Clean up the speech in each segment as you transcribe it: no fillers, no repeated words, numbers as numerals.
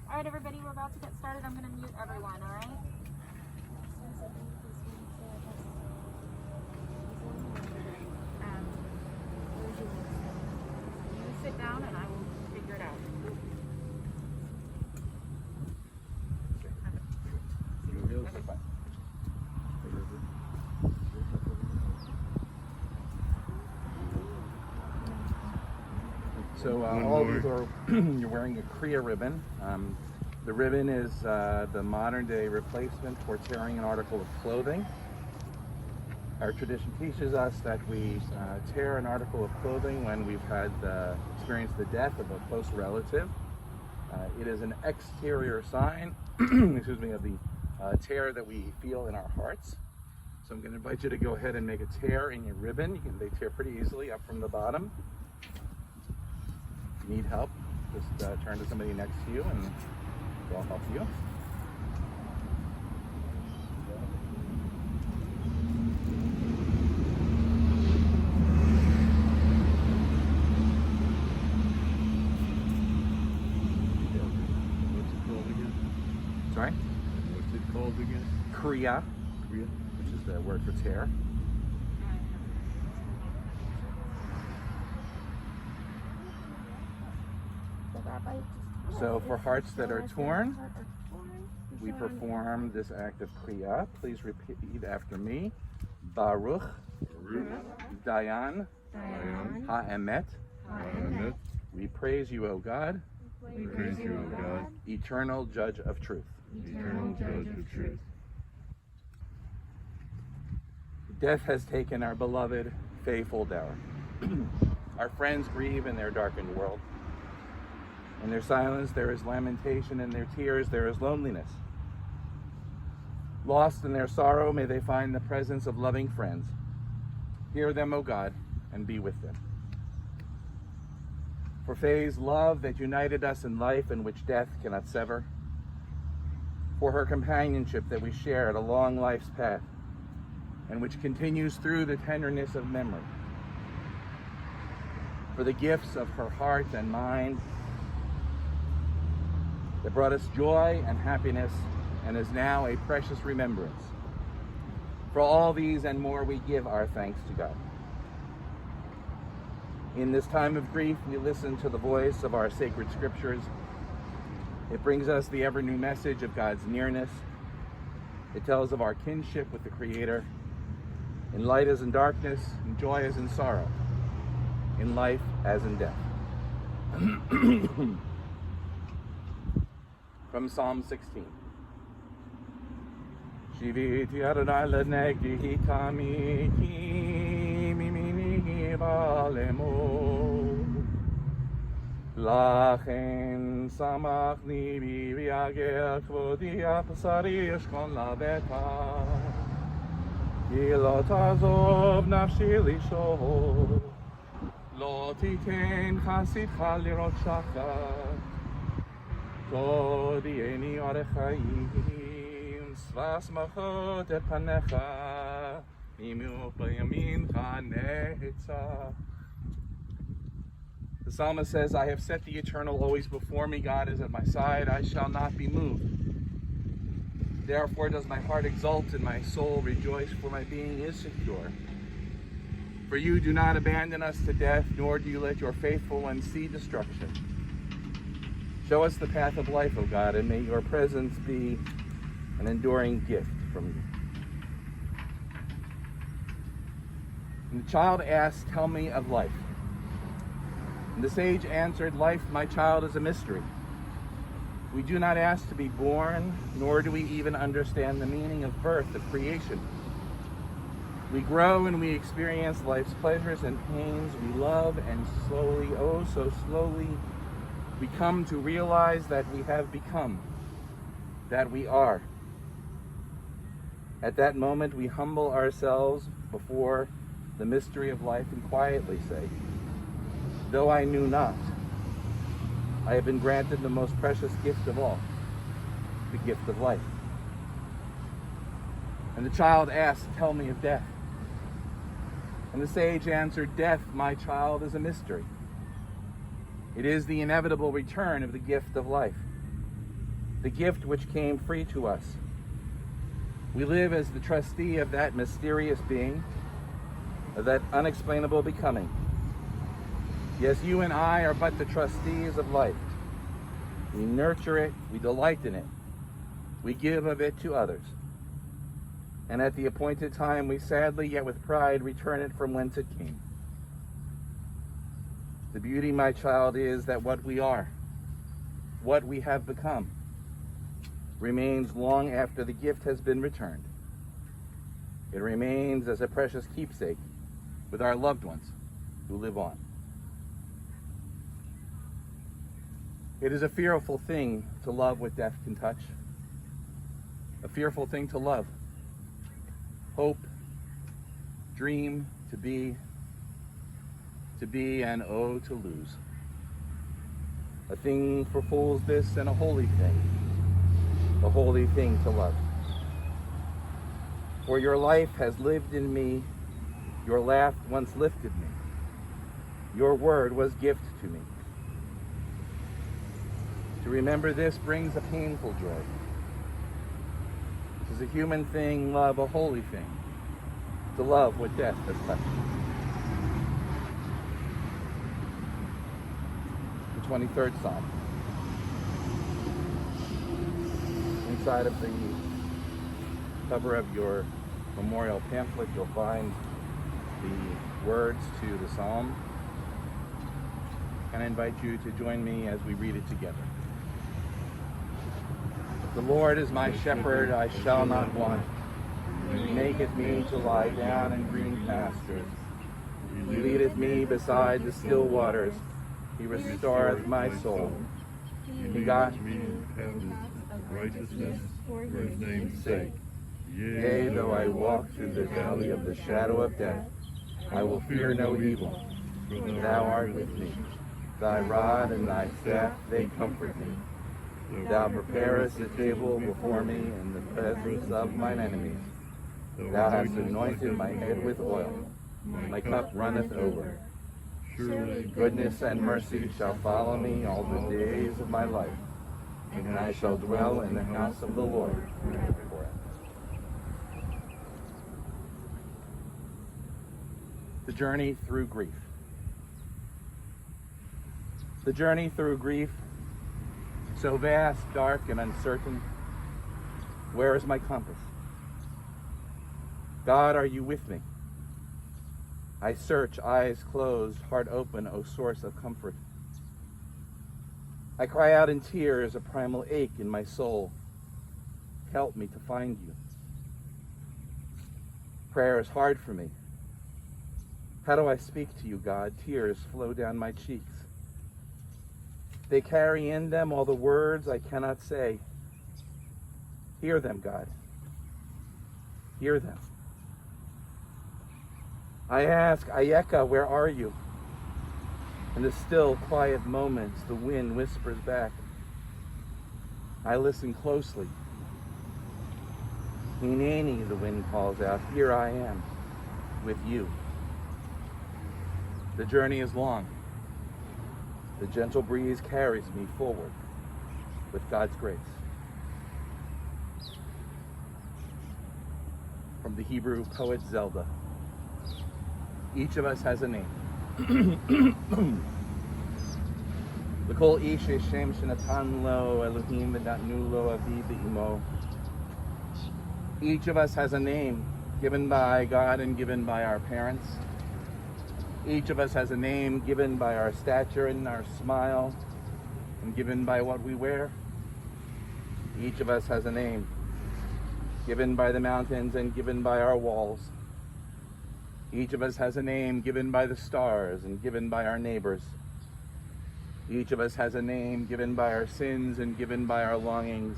All right, everybody, we're about to get started. I'm going to mute everyone, all right? You sit down and I will figure it out. So all of you are you're wearing a Kriya ribbon. The ribbon is the modern day replacement for tearing an article of clothing. Our tradition teaches us that we tear an article of clothing when we've had experienced the death of a close relative. It is an exterior sign, excuse me, of the tear that we feel in our hearts. So I'm going to invite you to go ahead and make a tear in your ribbon. They tear pretty easily up from the bottom. If you need help, just turn to somebody next to you and they'll help you. Sorry? What's it called again? Kriya, Kriya? which is the word for tear. So for hearts that are torn, we perform this act of Kriya. Please repeat after me. Baruch, Dayan, Ha'emet. We praise you, O God. We praise you, O God, Eternal Judge of Truth. eternal Judge of truth. Death has taken our beloved Faye Fuldauer. Our friends grieve in their darkened world. In their silence, there is lamentation. In their tears, there is loneliness. Lost in their sorrow, may they find the presence of loving friends. Hear them, O God, and be with them. For Faye's love that united us in life and which death cannot sever. For her companionship that we shared along life's path and which continues through the tenderness of memory. For the gifts of her heart and mind that brought us joy and happiness and is now a precious remembrance. For all these and more, we give our thanks to God. In this time of grief, we listen to the voice of our sacred scriptures. It brings us the ever new message of God's nearness. It tells of our kinship with the Creator. In light as in darkness, in joy as in sorrow, in life as in death. From Psalm 16. Shiviti Adonai lenegdi hitami ki mimini balemo. Lachen samachni viager kvodi apsari eshkon laveta. Yilot azov nafshi lisho. Lo titen chasitcha lirot shachar. Todieni orechayim, svas machot et panecha, mimu bayamincha netzach. The psalmist says, I have set the eternal always before me. God is at my side. I shall not be moved. Therefore does my heart exult and my soul rejoice, for my being is secure. For you do not abandon us to death, nor do you let your faithful ones see destruction. Show us the path of life, O God, and may your presence be an enduring gift from you. And the child asked, tell me of life. And the sage answered, life, my child, is a mystery. We do not ask to be born, nor do we even understand the meaning of birth, of creation. We grow and we experience life's pleasures and pains. We love and slowly, oh so slowly, we come to realize that we have become, that we are. At that moment, we humble ourselves before the mystery of life and quietly say, though I knew not, I have been granted the most precious gift of all, the gift of life. And the child asked, tell me of death. And the sage answered, death, my child, is a mystery. It is the inevitable return of the gift of life. the gift which came free to us. We live as the trustee of that mysterious being, of that unexplainable becoming. Yes, you and I are but the trustees of life. We nurture it, we delight in it, we give of it to others. And at the appointed time, we sadly, yet with pride, return it from whence it came. The beauty, my child, is that what we are, what we have become, remains long after the gift has been returned. It remains as a precious keepsake with our loved ones who live on. It is a fearful thing to love what death can touch. A fearful thing to love. Hope, dream, to be, and oh, to lose. A thing for fools this, and a holy thing. A holy thing to love. For your life has lived in me, your laugh once lifted me. Your word was gift to me. To remember this brings a painful joy. It is a human thing, love a holy thing. To love what death has touched. The 23rd Psalm. Inside of the cover of your memorial pamphlet, you'll find the words to the psalm. And I invite you to join me as we read it together. The Lord is my shepherd, I shall not want. He maketh me to lie down in green pastures. He leadeth me beside the still waters. He restoreth my soul. He got me in paths of righteousness for his name's sake. Yea, though I walk through the valley of the shadow of death, I will fear no evil, for thou art with me. Thy rod and thy staff, they comfort me. Thou preparest a table before me in the presence of mine enemies. Thou hast anointed my head with oil. My cup runneth over. Surely Goodness and mercy shall follow me all the days of my life, and I shall dwell in the house of the Lord forever. The journey through grief. The journey through grief, so vast, dark, and uncertain. Where is my compass? God, are you with me? I search, eyes closed, heart open, O source of comfort. I cry out in tears, a primal ache in my soul. Help me to find you. Prayer is hard for me. How do I speak to you, God? Tears flow down my cheeks. They carry in them all the words I cannot say. Hear them, God. Hear them. I ask, Ayeka, where are you? In the still, quiet moments, the wind whispers back. I listen closely. Hineni, the wind calls out. Here I am, with you. The journey is long. The gentle breeze carries me forward with God's grace. From the Hebrew poet Zelda. Each of us has a name. L'kol ish Hashem shenatan lo Elohim v'natnu lo avi b'imo. Each of us has a name given by God and given by our parents. Each of us has a name given by our stature and our smile, and given by what we wear. Each of us has a name given by the mountains and given by our walls. Each of us has a name given by the stars and given by our neighbors. Each of us has a name given by our sins and given by our longings.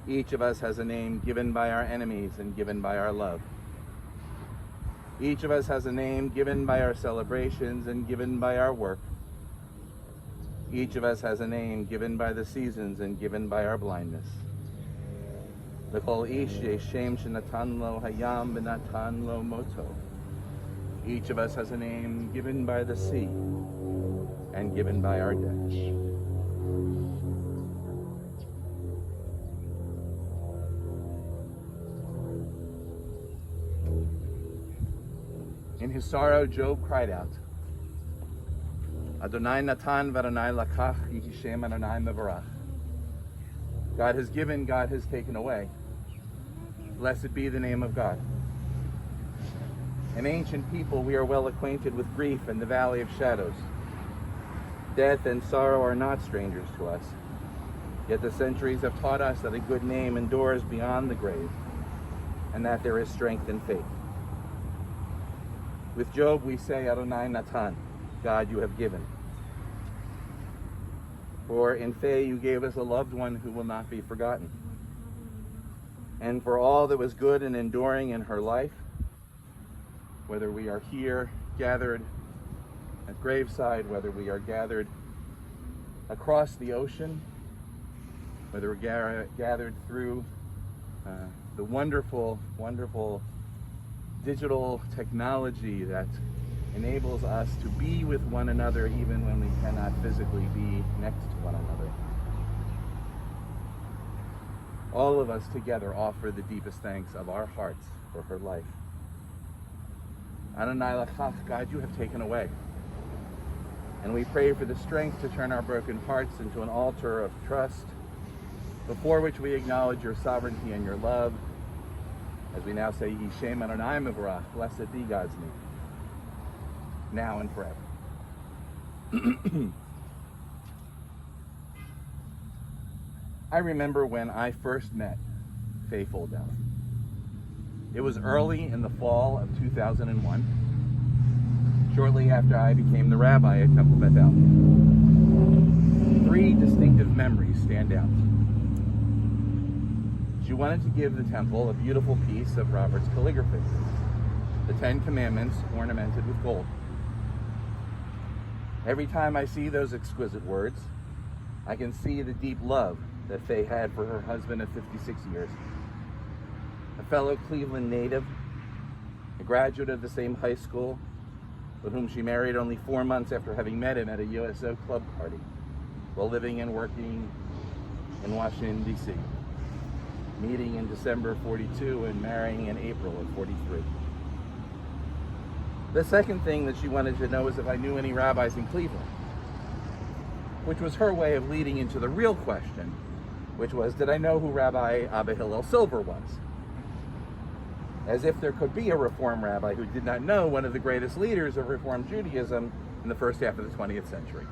Each of us has a name given by our enemies and given by our love. Each of us has a name given by our celebrations and given by our work. Each of us has a name given by the seasons and given by our blindness. L'kol ish yeshem shenatan lo hayam v'natan lo moto. Each of us has a name given by the sea and given by our death. In his sorrow, Job cried out, Adonai natan v'Adonai lakach, Yehi Shem Adonai mevarach. God has given, God has taken away. Blessed be the name of God. An ancient people, we are well acquainted with grief and the valley of shadows. Death and sorrow are not strangers to us. Yet the centuries have taught us that a good name endures beyond the grave, and that there is strength in faith. With Job, we say, Adonai Natan, God, you have given. For in Faye, you gave us a loved one who will not be forgotten. And for all that was good and enduring in her life, whether we are here gathered at Graveside, whether we are gathered across the ocean, whether we're gathered through the wonderful, wonderful digital technology that enables us to be with one another even when we cannot physically be next to one another. All of us together offer the deepest thanks of our hearts for her life. Adonai Lachach, God, you have taken away. And we pray for the strength to turn our broken hearts into an altar of trust, before which we acknowledge your sovereignty and your love, as we now say, Yehi Shem Adonai mevarach, blessed be God's name, now and forever. I remember when I first met Faye Fuldauer. It was early in the fall of 2001, shortly after I became the rabbi at Temple Bethel. 3 distinctive memories stand out. She wanted to give the temple a beautiful piece of Robert's calligraphy, the 10 Commandments ornamented with gold. Every time I see those exquisite words, I can see the deep love that Faye had for her husband of 56 years, a fellow Cleveland native, a graduate of the same high school, with whom she married only 4 months after having met him at a USO club party, while living and working in Washington, D.C., meeting in December of 42 and marrying in April of 43. The second thing that she wanted to know was if I knew any rabbis in Cleveland, which was her way of leading into the real question, which was, did I know who Rabbi Abba Hillel Silver was? As if there could be a Reform rabbi who did not know one of the greatest leaders of Reform Judaism in the first half of the 20th century.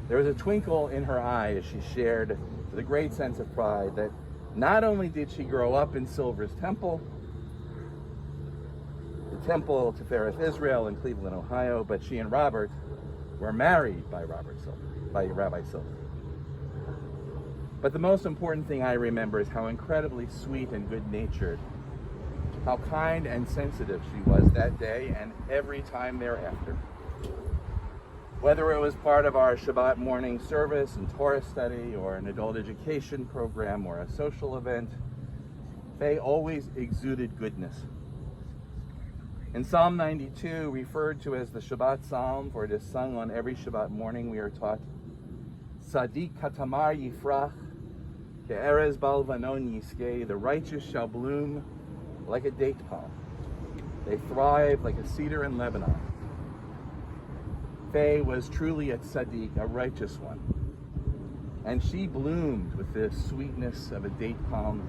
There was a twinkle in her eye as she shared with a great sense of pride that not only did she grow up in Silver's temple, the Temple Tifereth Israel in Cleveland, Ohio, but she and Robert were married by Rabbi Silver. But the most important thing I remember is how incredibly sweet and good-natured, how kind and sensitive she was that day and every time thereafter. Whether it was part of our Shabbat morning service and Torah study or an adult education program or a social event, Faye always exuded goodness. In Psalm 92, referred to as the Shabbat Psalm, for it is sung on every Shabbat morning, we are taught, Sadiq katamar yifrach, ke'erez balvanon yiskei, the righteous shall bloom like a date palm. They thrive like a cedar in Lebanon. Faye was truly a tzaddik, a righteous one. And she bloomed with the sweetness of a date palm.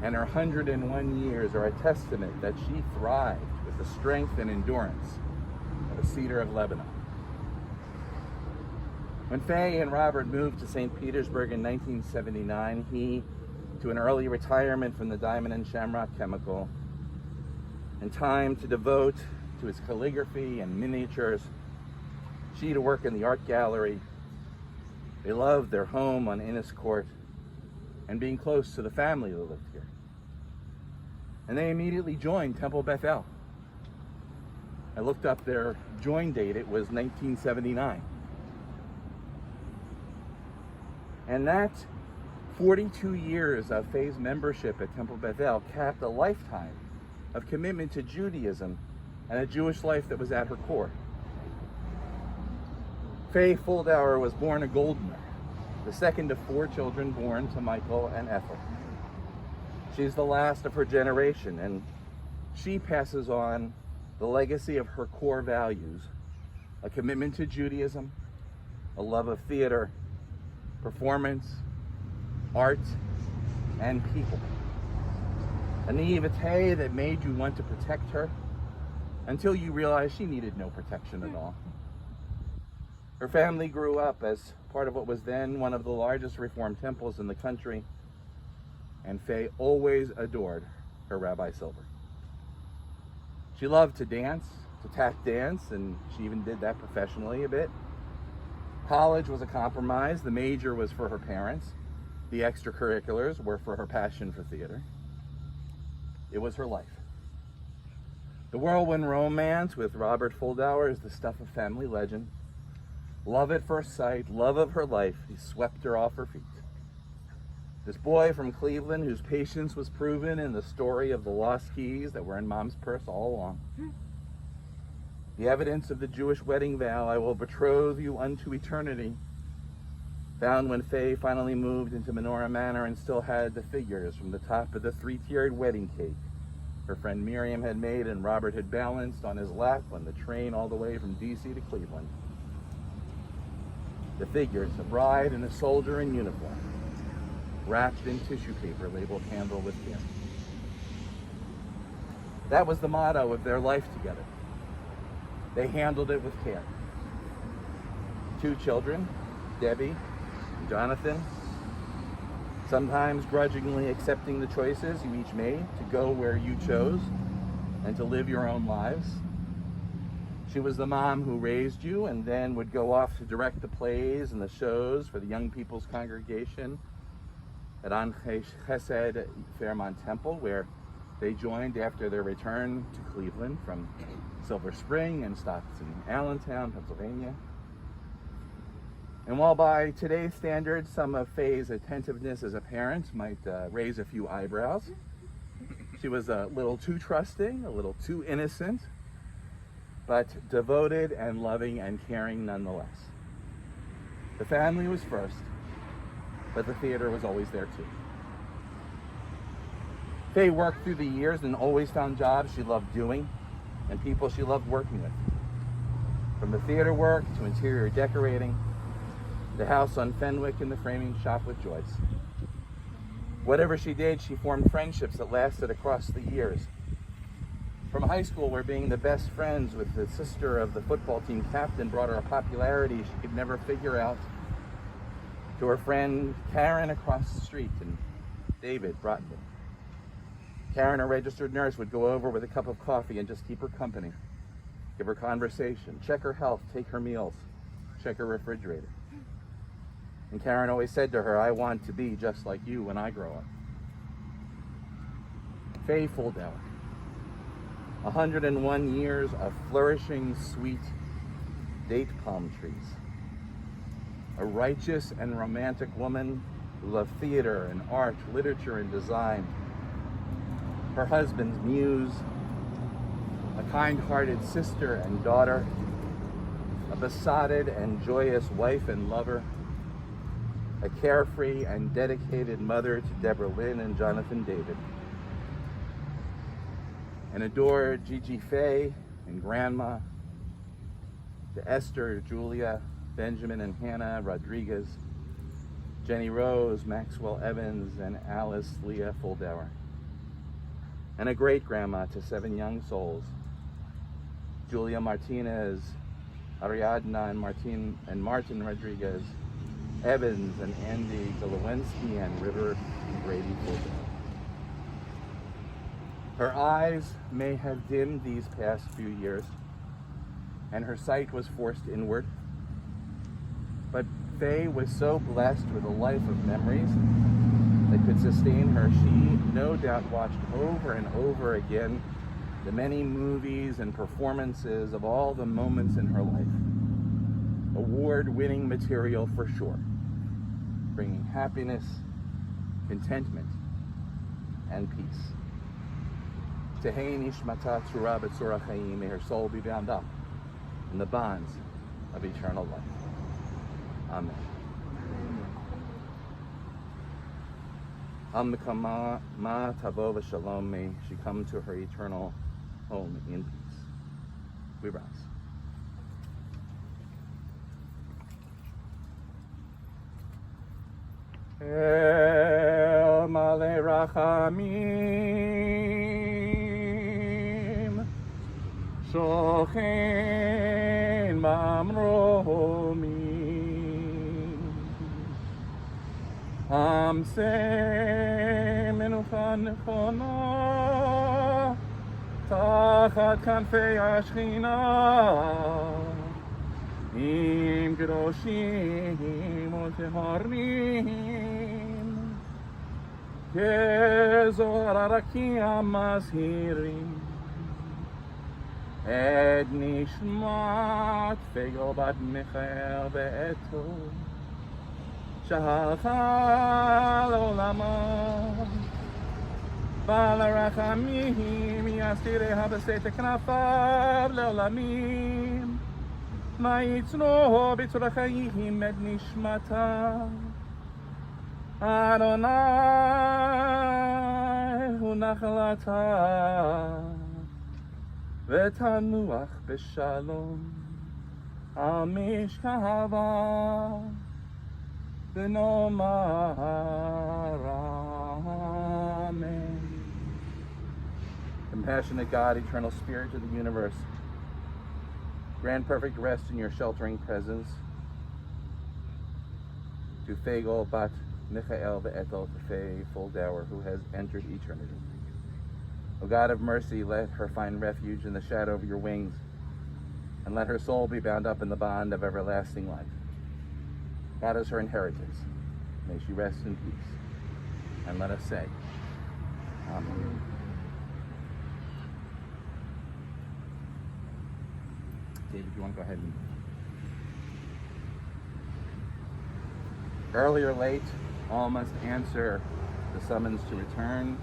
And her 101 years are a testament that she thrived with the strength and endurance of a cedar of Lebanon. When Faye and Robert moved to St. Petersburg in 1979, he, to an early retirement from the Diamond and Shamrock Chemical, and time to devote to his calligraphy and miniatures, she to work in the art gallery. They loved their home on Innis Court and being close to the family that lived here. And they immediately joined Temple Bethel. I looked up their join date, it was 1979. And that 42 years of Faye's membership at Temple Bethel capped a lifetime of commitment to Judaism and a Jewish life that was at her core. Faye Fuldauer was born a Goldner, the second of 4 children born to Michael and Ethel. She's the last of her generation, and she passes on the legacy of her core values, a commitment to Judaism, a love of theater, performance, art, and people. A naivete that made you want to protect her until you realized she needed no protection at all. Her family grew up as part of what was then one of the largest Reform temples in the country, and Faye always adored her Rabbi Silver. She loved to dance, to tap dance, and she even did that professionally a bit. College was a compromise. The major was for her parents. The extracurriculars were for her passion for theater. It was her life. The whirlwind romance with Robert Fuldauer is the stuff of family legend. Love at first sight, love of her life. He swept her off her feet. This boy from Cleveland whose patience was proven in the story of the lost keys that were in Mom's purse all along. The evidence of the Jewish wedding vow, I will betroth you unto eternity, found when Faye finally moved into Menorah Manor and still had the figures from the top of the three-tiered wedding cake her friend Miriam had made and Robert had balanced on his lap on the train all the way from D.C. to Cleveland. The figures, a bride and a soldier in uniform, wrapped in tissue paper labeled "Handle with care." That was the motto of their life together. They handled it with care. 2 children, Debbie and Jonathan, sometimes grudgingly accepting the choices you each made to go where you chose and to live your own lives. She was the mom who raised you and then would go off to direct the plays and the shows for the young people's congregation at Anche Chesed Fairmont Temple, where they joined after their return to Cleveland from Silver Spring and stops in Allentown, Pennsylvania. And while by today's standards, some of Faye's attentiveness as a parent might raise a few eyebrows, she was a little too trusting, a little too innocent, but devoted and loving and caring nonetheless. The family was first, but the theater was always there too. Faye worked through the years and always found jobs she loved doing and people she loved working with. From the theater work to interior decorating, the house on Fenwick and the framing shop with Joyce. Whatever she did, she formed friendships that lasted across the years. From high school, where being the best friends with the sister of the football team captain brought her a popularity she could never figure out, to her friend Karen across the street and David Brotman. Karen, a registered nurse, would go over with a cup of coffee and just keep her company, give her conversation, check her health, take her meals, check her refrigerator. And Karen always said to her, "I want to be just like you when I grow up." Faye Fuldauer, 101 years of flourishing, sweet date palm trees. A righteous and romantic woman who loved theater and art, literature and design. Her husband's muse, a kind-hearted sister and daughter, a besotted and joyous wife and lover, a carefree and dedicated mother to Deborah Lynn and Jonathan David, an adored Gigi Faye and grandma, to Esther, Julia, Benjamin and Hannah Rodriguez, Jenny Rose, Maxwell Evans, and Alice Leah Fuldauer, and a great-grandma to 7 young souls, Julia Martinez, Ariadna and Martin Rodriguez, Evans and Andy Golowensky, and River and Brady Fuldauer. Her eyes may have dimmed these past few years, and her sight was forced inward, but Faye was so blessed with a life of memories that could sustain her. She no doubt watched over and over again the many movies and performances of all the moments in her life. Award-winning material for sure, bringing happiness, contentment, and peace. Tehei nishmata tzura b'tzura chaim, may her soul be bound up in the bonds of eternal life. Amen. Amkama ma tavo v'shalom, may she come to her eternal home in peace. We rise. El Malei Rachamim Shochein Mamromim Amsei Menucha Nechona Tachat Kanfei Ashchina Im Kedoshim Uteharim Kezohar Arakim Mazhirim Et Nishmat Fegel Bat Michael Be'eto Shahal Olamah Bal Rachamim Yastireha B'Seit Knafav Le'olamim Ma'itzno B'Tzur HaChayim Et Nishmata Adonai Hu Nachlata V'tanuach B'Shalom Al Mishkava V'nomar Amen. Compassionate God, eternal Spirit of the universe, grant perfect rest in your sheltering presence to Fagel Bat Michael Be'etel Tefei Fuldauer, who has entered eternity. O God of mercy, let her find refuge in the shadow of your wings, and let her soul be bound up in the bond of everlasting life. God is her inheritance. May she rest in peace. And let us say, Amen. David, you want to go ahead and... Early or late, all must answer the summons to return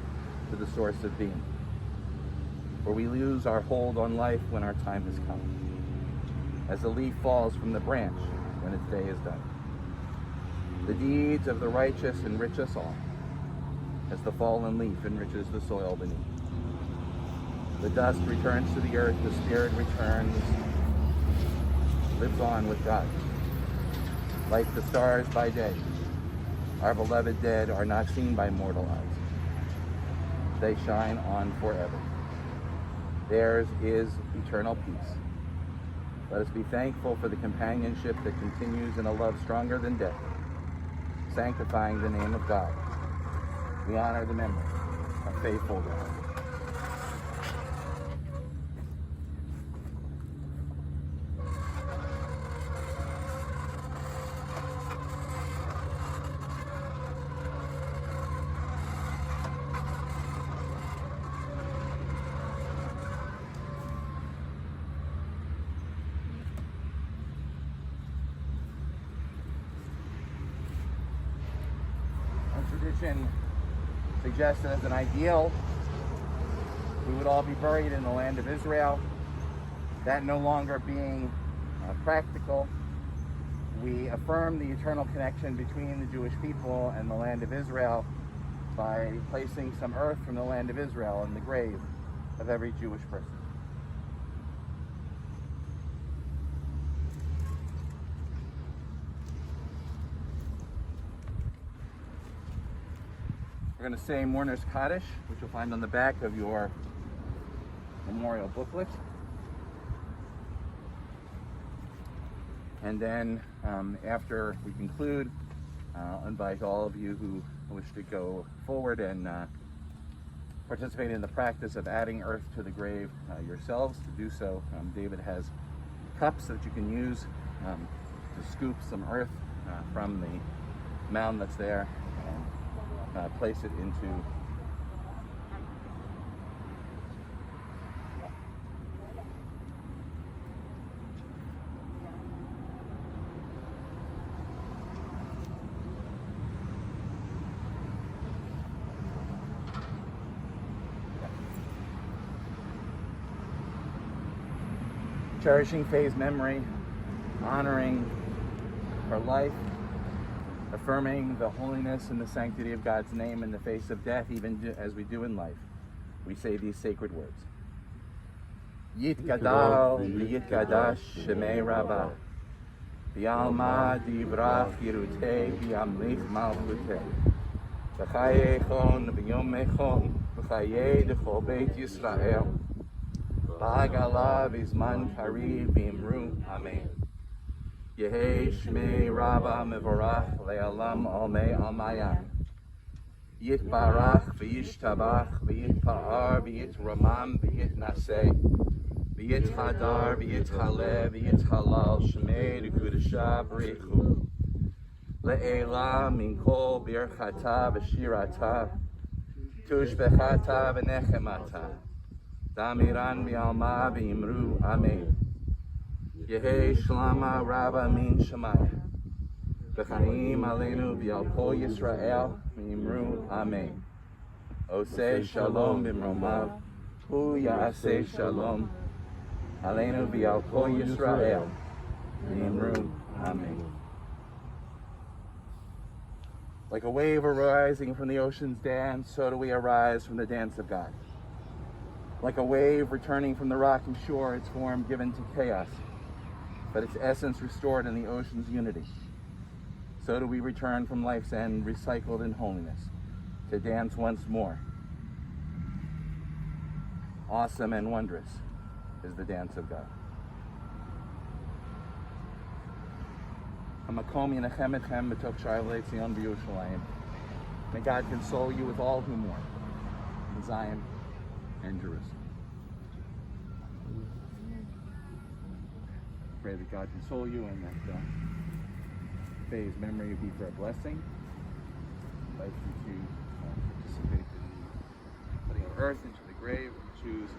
to the source of being, for we lose our hold on life when our time has come, as the leaf falls from the branch when its day is done. The deeds of the righteous enrich us all, as the fallen leaf enriches the soil beneath. The dust returns to the earth, the spirit returns, lives on with God. Like the stars by day, our beloved dead are not seen by mortal eyes. They shine on forever. Theirs is eternal peace. Let us be thankful for the companionship that continues in a love stronger than death, sanctifying the name of God. We honor the memory of faithful God. Tradition suggested as an ideal, we would all be buried in the land of Israel. That no longer being practical, we affirm the eternal connection between the Jewish people and the land of Israel by placing some earth from the land of Israel in the grave of every Jewish person. We're going to say Mourner's Kaddish, which you'll find on the back of your memorial booklet. And then after we conclude, I'll invite all of you who wish to go forward and participate in the practice of adding earth to the grave yourselves. To do so, David has cups that you can use to scoop some earth from the mound that's there. Place it into cherishing Faye's memory, honoring her life, affirming the holiness and the sanctity of God's name in the face of death, even as we do in life. We say these sacred words. Yitgadal v'yitgadash shemei Rabbah. V'alma divrach yirutei v'yamlich malchutei. V'chayechon v'yomechon v'chayei d'chol beit Yisrael. V'agala v'zman kariv v'imru amen. Yehei shmei Rabbah mevorach le'alam olmei almayan. Yitbarach v'yishtabach v'yitpa'ar v'yitramam v'yitnaseh. V'yithadar v'yithaleh v'yithalal shmei d'kudashah b'reichu. Le'ela min kol birchata v'shirata. Tushbechata v'nechemata. Damiran v'alma v'imru amen. Yehei shlama Rabbah min shemaya. V'chaim aleinu v'al kol Yisrael v'imru amen. Oseh shalom b'mromav. Hu ya'aseh shalom. Aleinu v'al kol Yisrael v'imru amen. Like a wave arising from the ocean's dance, so do we arise from the dance of God. Like a wave returning from the rocky shore, its form given to chaos, but its essence restored in the ocean's unity. So do we return from life's end, recycled in holiness, to dance once more. Awesome and wondrous is the dance of God. May God console you with all who mourn in Zion and Jerusalem. Pray that God console you and that today's memory be for a blessing. I invite you to participate in the putting of earth into the grave if you choose.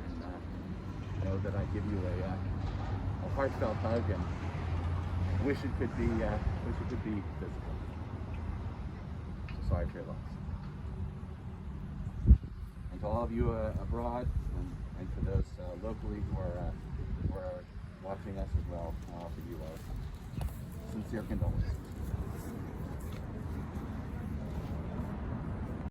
And know that I give you a heartfelt hug and wish it could be physical. So sorry for your loss. And to all of you abroad, and for those locally who are watching us as well, I offer you our sincere condolences.